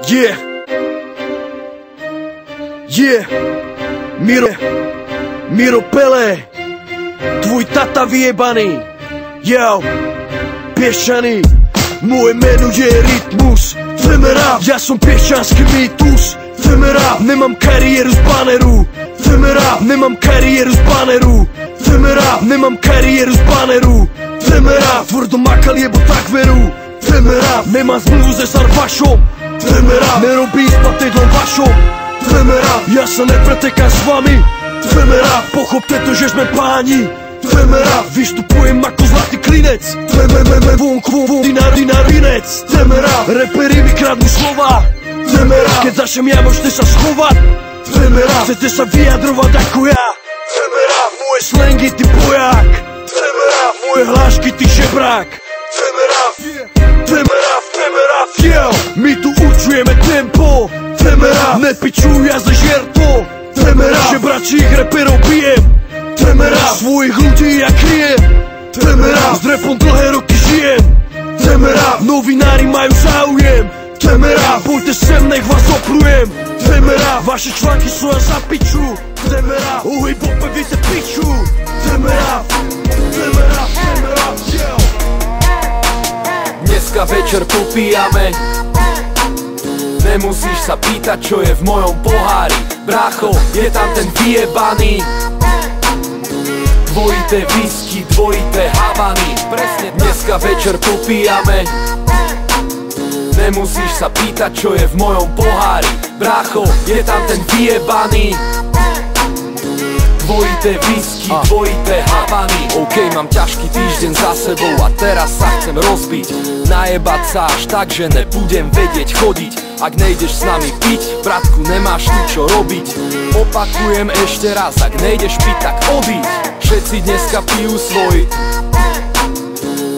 Yeah. Miro Pele, tvůj tata vyjebaný. Yo, Piešaný, moje meno je Rytmus. Femera, ja som piešťanský mýtus. Femera, nemám kariéru z baneru. Femera, nemám kariéru z baneru. Femera, nemám kariéru z baneru. Femera, tvrdo makal jebo tak veru. Femera, nemám zmluvu se Sarvašom. Femera, nerobí s patedlom vašom. Femera, ja sa nepretekám s vami. Femera, pochopte to, že sme páni. Femera, vystupujem ako zlatý klinec. Von, dinar, vinec. Femera, reperi mi kradnú slova. Femera, keď začnem ja, môžete sa schovať. Femera, chcete sa vyjadrovať ako ja. Femera, moje slangy, ty boják. Femera, moje hlášky, ty žebrák. Femera, yo, my tu určujeme tempo. Femera, nepičujú, ja zažerto. Femera, žebračích reperov bijem. Femera, svojich ľudí ja kryjem. Femera, s repom dlhé roky žijem. Femera, novinári majú záujem. Femera, poďte sem, nech vás oplujem. Femera, vaše články sú ja za piču. Femera, o hip-hope víte piču. Femera, yo. Dneska večer popíjame. Nemusíš sa pýtať, čo je v mojom pohári. Brácho, je tam ten vyjebaný. Dvojité whisky, dvojité havany. Presne dneska večer popíjame. Nemusíš sa pýtať, čo je v mojom pohári. Brácho, je tam ten vyjebaný. Dvojité whisky, dvojité havany. OK, mám ťažký týždeň za sebou a teraz sa chcem rozbiť. Najebať sa až tak, že nebudem vedieť chodiť. Ak nejdeš s nami piť, bratku, nemáš tu čo robiť. Opakujem ešte raz, ak nejdeš piť, tak odíď. Všetci dneska pijú svoj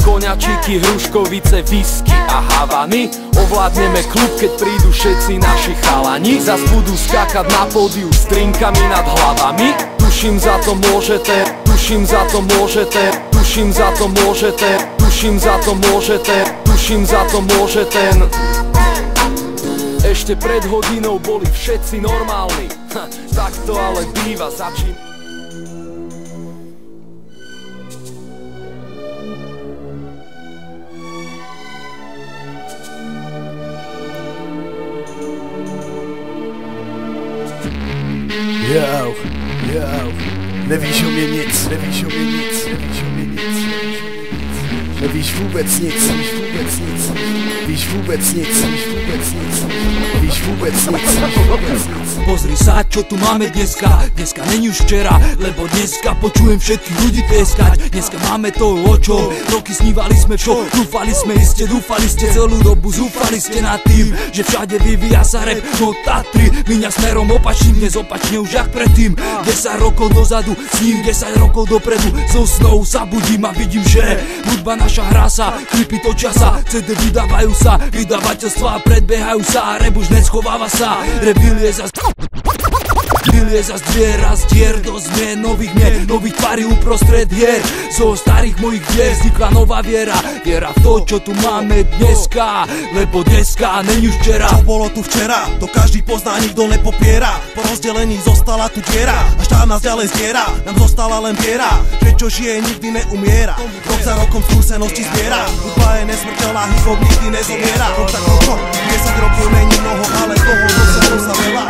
koňačiky, hruškovice, whisky a havany. Ovládneme klub, keď prídu všetci naši chalani. Zas budú skákať na pódiu s drinkami nad hlavami. Tuším, za to môžete, tuším, za to môžete, tuším, za to môžete, tuším, za to môžete, tuším, za to môžete. Ešte pred hodinou boli všetci normálni. Tak to ale býva, začím. Nevíš o mě nic, nevíš o mě nic, nevíš o mě nic, nevíš vůbec nic, nevíš vůbec nic, víš vůbec nic, víš vůbec nic. Pozri sa, čo tu máme dneska. Dneska není už včera, lebo dneska počujem všetkých ľudí tlieskať. Dneska máme to očo, roky snívali sme čo. Dúfali sme iste, dúfali ste celú dobu. Zúfali ste nad tým, že všade vyvíja sa rap. No Tatry míňa smerom opačným, dnes opačne už jak predtým. 10 rokov dozadu, s ním 10 rokov dopredu. So snou sa budím a vidím, že hudba naša hrá sa, klipy točia sa, CD vydávajú sa, vydavateľstvá predbiehajú sa. Rap už neschováva sa, rap vylieza z dvier a z dier do zmien nových tvári uprostred hier. Zo starých mojich dier vznikla nová viera. Viera v to, čo tu máme dneska, lebo dneska není už včera. Čo bolo tu včera, to každý pozná, nikto nepopiera. Po rozdelení zostala tu diera a štát nás ďalej zdiera. Nám zostala len viera, že čo žije nikdy neumiera. Rok za rokom skúsenosti zbiera. Hudba je nesmrteľná, hip-hop nikdy nezomiera. Rok za rokom, 10 rokov není mnoho, ale toho dosiahlo sa veľa.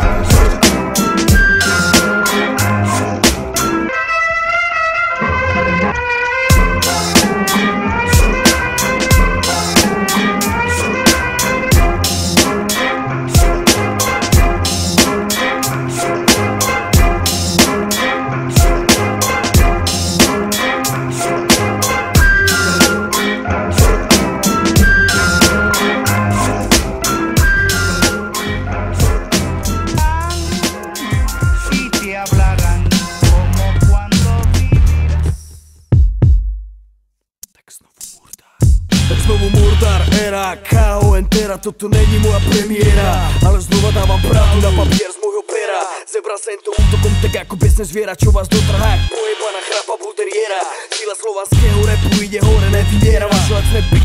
Toto není moja premiéra, ale znova dávam pravdu na papier z môjho pera. Zebral sem to útokom tak ako besné zviera, čo vás dotrhá jak pojebaná chrapa bulteriéra. Sila slovanského rapu ide hore, nevydiera vaše lacné p***.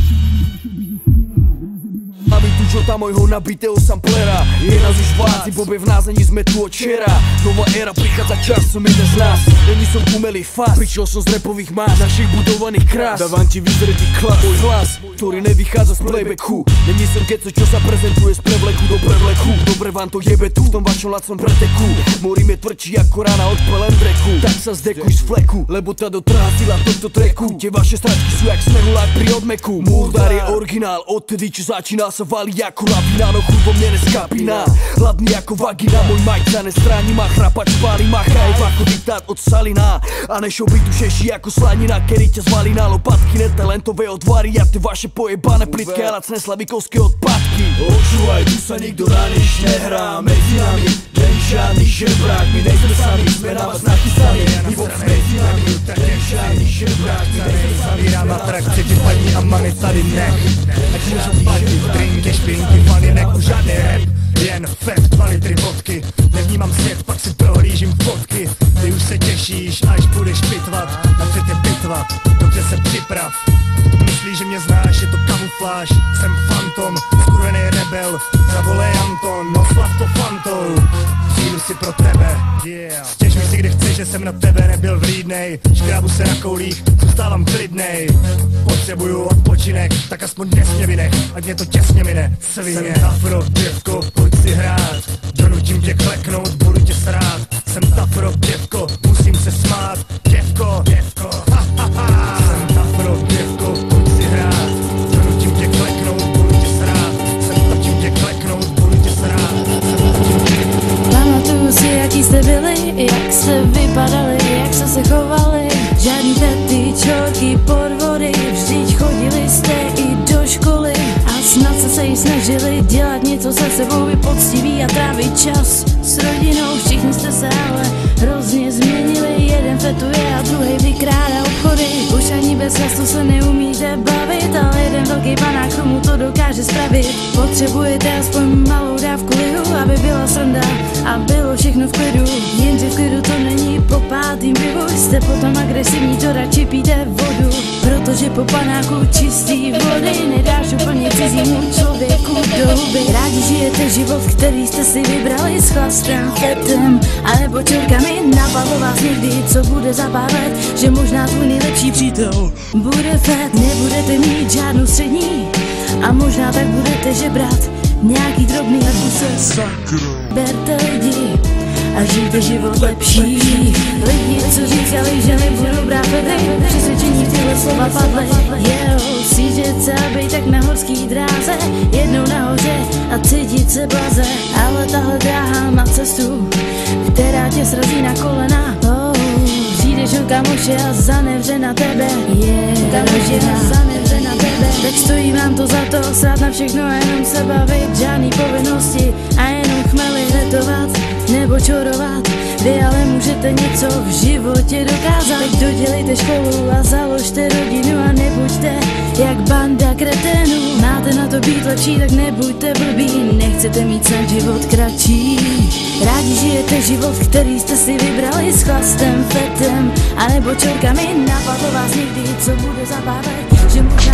Máme tu čo skladba mojho nabitého samplera. Je nás už vláci, bobe v nás není sme tu od včera. Nová éra prichádza čas, som jeden z nás. Není som umelý fás, prišiel som z rapových más, našich budovaných krás. Dávam ti vyzretý klas, môj hlas, ktorý nevychádza z playbacku. Není som keco, čo sa prezentuje z prevleku do prevleku. Dobre vám to jebe tu, v tom vašom lacnom preteku. Morím je tvrdší ako rána od pelendreku. Tak sa zdekuj z fleku, lebo tá dotrhá sila tohto treku. Tie vaše stračky sú jak snehulák pri odmeku. Murdar je originál, odtedy čo začína sa valí ako lavína. No chuť vo mne neskapína, hladný ako vagina. Môj majk sa nestráni, má chrapač pálí, má chrajev ako diktát od Salina. A nešou byť dušejší ako slanina, kedy ťa zvalí na lopatky. Netalentové odvary a tie vaše pojebané plitké a lacné slavikovské odpadky. Počúvaj, tu sa nikto na nič nehrá, medzi nami není žiadny žebrák. My nejsme sami, sme na vás nachystaní. Hip-hop medzi nami, není žiadny žebrák. My nejsme sami, Vybírám atrakci, ty paní a mami tady ne. Ať můžu platit drinky, špinky, faninek, už žádný rap. Jen fakt 2 litry vodky. Nevnímám svět, pak si prohlížím fotky. Ty už se těšíš, až budeš pitvat. Napřed je bitva, dobře se připrav. Myslíš, že mě znáš, je to kamufláž. Jsem fantom, skurvený rebel. Zavolej Anton, no slav to fantou. Přijdu si pro tebe, stěžuj si kde chceš, že jsem na tebe nebyl vlídnej. Škrábu se na koulích, zůstávám klidnej. Potřebuju odpočinek, tak aspoň dnes mě vynech, ať mě to těsně mine. Svině, afro, děvko, pojď si hrát. Donutím tě kleknout, budu tě srát. Jsem afro, děvko, musím se smát. Děvko, děvko, ha ha ha. Jsem afro, děvko, pojď si hrát. Donutím tě kleknout, budu tě srát. Jsem tě kleknout, budu tě srát. Pamatuju si, jaký jste byli, jak jste vypadali, jak jste se chovali. Žádný fety, čorky, podvody, vždyť chodili jste i do školy. A snad se jí snažili dělat něco se sebou, být poctivý a trávit čas s rodinou. Všichni jste se ale hrozně změnili, jeden fetuje a druhý vykrádá obchody. Už ani bez chlastu se neumíte bavit, ale jeden velký panák tomu to dokáže spravit. Potřebujete aspoň malou dávku lihu, aby byla sranda a bylo všechno v klidu. Jenže v klidu to není po pátým pivu, jste potom agresivní, to radši pijte vodu. Protože po panáku čistý vody nedáš úplně cizímu člověku do huby. Rádi žijete život, který jste si vybrali s chlastem, fetem alebo čorkami. Napadlo vás někdy, co bude za pár let, že možná tvůj nejlepší přítel bude fet. Nebudete mít žádnou střední a možná tak budete žebrat nějaký drobný kuse. Berte lidi a žijte život lepší. Lidi, co říkali, že nebudou brát fety, přesvědčení tyhle slova padly. Sjíždět se a bejt tak na horský dráze, jednou nahoře a cítit se blaze. Ale tahle dráha má cestu, která tě srazí na kolena. Přijdeš od kamoše a zanevře na tebe. Kamoše a zanevře na tebe. Tak stojí vám to za to, srát na všechno a jenom se bavit. Žádný povinnosti a jenom chmely letovat nebo čorovat. Vy ale můžete něco v životě dokázat. Tak dodělejte školu a založte rodinu a nebuďte jak banda kreténů. Máte na to být lepší, tak nebuďte blbí. Nechcete mít snad život kratší. Rádi žijete život, který jste si vybrali s chlastem, fetem a nebo čorkami. Napadlo vás někdy, co bude za pár let, že možná